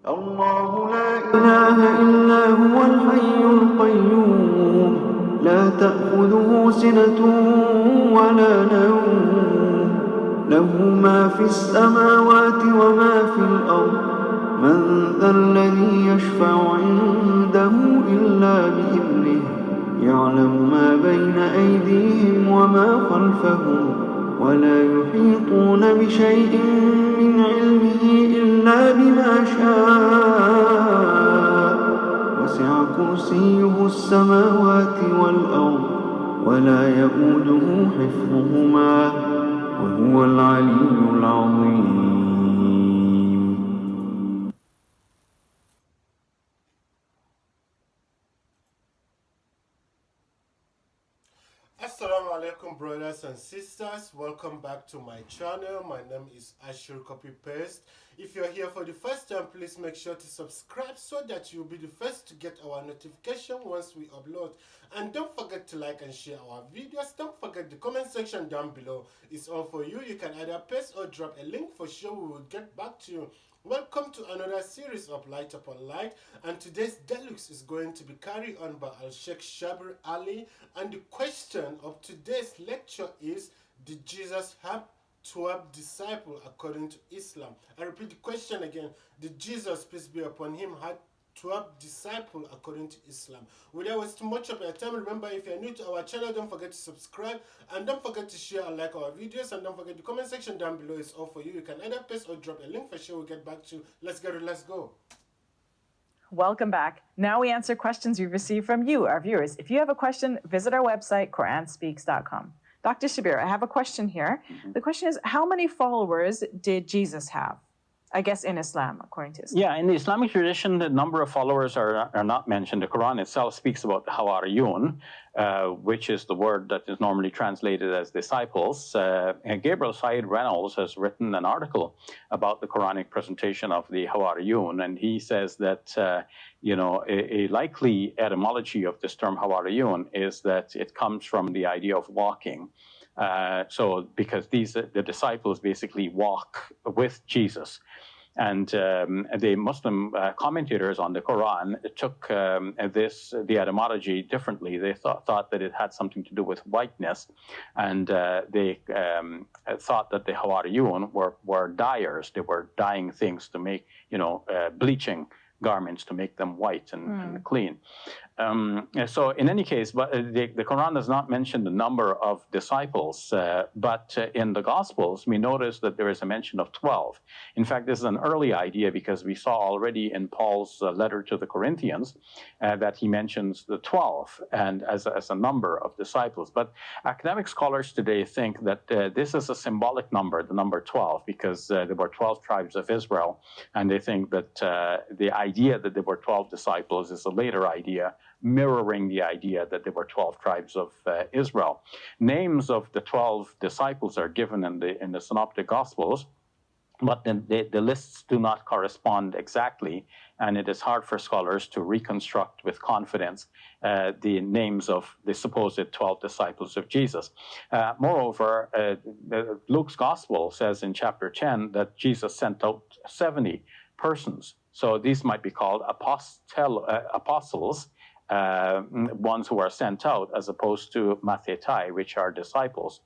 الله لا إله إلا هو الحي القيوم لا تأخذه سنة ولا نوم له ما في السماوات وما في الأرض من ذا الذي يشفع عنده إلا بإذنه يعلم ما بين أيديهم وما خلفهم ولا يحيطون بشيء من علمه إلا بما شاء وسع كرسيه السماوات والأرض ولا يئوده حفظهما وهو العلي العظيم. Assalamu alaikum, brothers and sisters. Welcome back to my channel. My name is Ashir Copy Paste. If you're here for the first time, please make sure to subscribe so that you'll be the first to get our notification once we upload. And don't forget to like and share our videos. Don't forget the comment section down below. It's all for you. You can either paste or drop a link. For sure, we will get back to you. Welcome to another series of Light Upon Light, and today's deluxe is going to be carried on by Al-Sheikh Shabir Ally, and the question of today's lecture is, did Jesus have 12 disciples according to Islam? I repeat the question again, did Jesus, peace be upon him, had 12 disciples according to Islam? Without wasting much of your time, remember, if you're new to our channel, don't forget to subscribe and don't forget to share and like our videos, and don't forget the comment section down below is all for you. You can either paste or drop a link. For sure we'll get back to you. Let's go. Welcome back. Now we answer questions we've received from you, our viewers. If you have a question, visit our website, QuranSpeaks.com. Dr. Shabir, I have a question here. The question is, how many followers did Jesus have? I guess in Islam, according to Islam. Yeah, in the Islamic tradition, the number of followers are not mentioned. The Quran itself speaks about the Hawariyun, which is the word that is normally translated as disciples. And Gabriel Said Reynolds has written an article about the Quranic presentation of the Hawariyun, and he says that a likely etymology of this term Hawariyun is that it comes from the idea of walking. So because the disciples basically walk with Jesus. And the Muslim commentators on the Quran took the etymology differently. They thought that it had something to do with whiteness, and they thought that the Hawariyun were dyers. They were dyeing things to make, bleaching garments to make them white and clean. So in any case, but the Quran does not mention the number of disciples, but in the Gospels, we notice that there is a mention of 12. In fact, this is an early idea because we saw already in Paul's letter to the Corinthians that he mentions the 12 and as a number of disciples. But academic scholars today think that this is a symbolic number, the number 12, because there were 12 tribes of Israel, and they think that the idea that there were 12 disciples is a later idea, mirroring the idea that there were 12 tribes of Israel. Names of the 12 disciples are given in the Synoptic Gospels, but then the lists do not correspond exactly, and it is hard for scholars to reconstruct with confidence the names of the supposed 12 disciples of Jesus. Moreover, Luke's Gospel says in chapter 10 that Jesus sent out 70 persons. So these might be called apostles, ones who are sent out, as opposed to mathetai, which are disciples,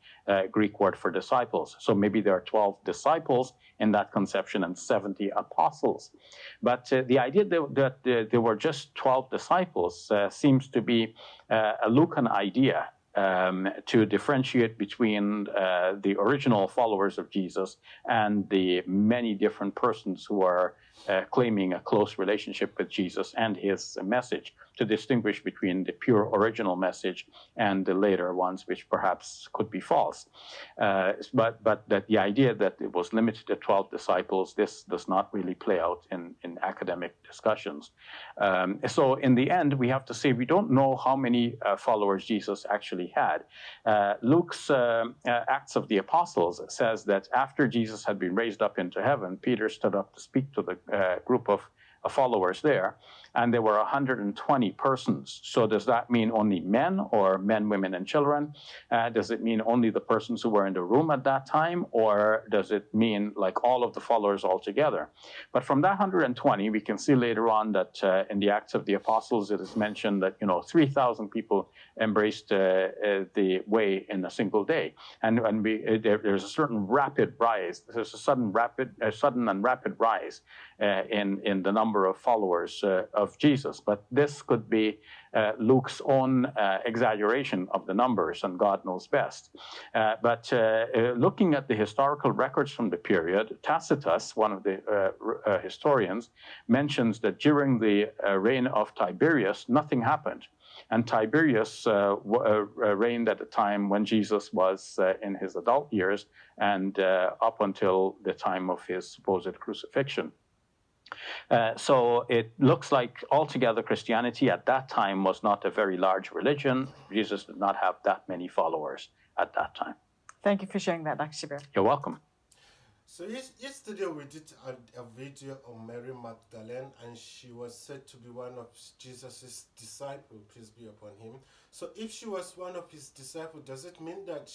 Greek word for disciples. So maybe there are 12 disciples in that conception and 70 apostles. But the idea that there were just 12 disciples seems to be a Lucan idea to differentiate between the original followers of Jesus and the many different persons who are claiming a close relationship with Jesus and his message, to distinguish between the pure original message and the later ones, which perhaps could be false. But that the idea that it was limited to 12 disciples, this does not really play out in academic discussions. So in the end, we have to say we don't know how many followers Jesus actually had. Luke's Acts of the Apostles says that after Jesus had been raised up into heaven, Peter stood up to speak to the group of followers there, and there were 120 persons. So does that mean only men, or men, women, and children? Does it mean only the persons who were in the room at that time, or does it mean like all of the followers altogether? But from that 120, we can see later on that in the Acts of the Apostles, it is mentioned that 3,000 people embraced the way in a single day, and there's a certain rapid rise. There's a sudden and rapid rise in the number of followers of Jesus. But this could be Luke's own exaggeration of the numbers, and God knows best. But looking at the historical records from the period, Tacitus, one of the historians, mentions that during the reign of Tiberius, nothing happened. And Tiberius reigned at a time when Jesus was in his adult years and up until the time of his supposed crucifixion. So it looks like altogether Christianity at that time was not a very large religion. Jesus did not have that many followers at that time. Thank you for sharing that, Dr. Shabir. You're welcome. So yesterday we did a video on Mary Magdalene, and she was said to be one of Jesus' disciples, peace be upon him. So if she was one of his disciples, does it mean that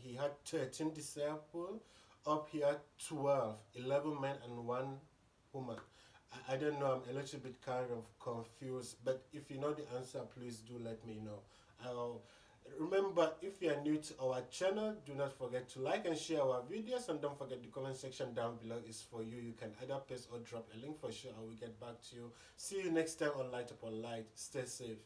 he had 13 disciples? Up here 12, 11 men and 1 woman. I don't know, I'm a little bit kind of confused, but if you know the answer, please do let me know. Remember, if you are new to our channel, do not forget to like and share our videos, and don't forget the comment section down below is for you. You can either paste or drop a link for sure. I will get back to you. See you next time on Light Upon Light. Stay safe.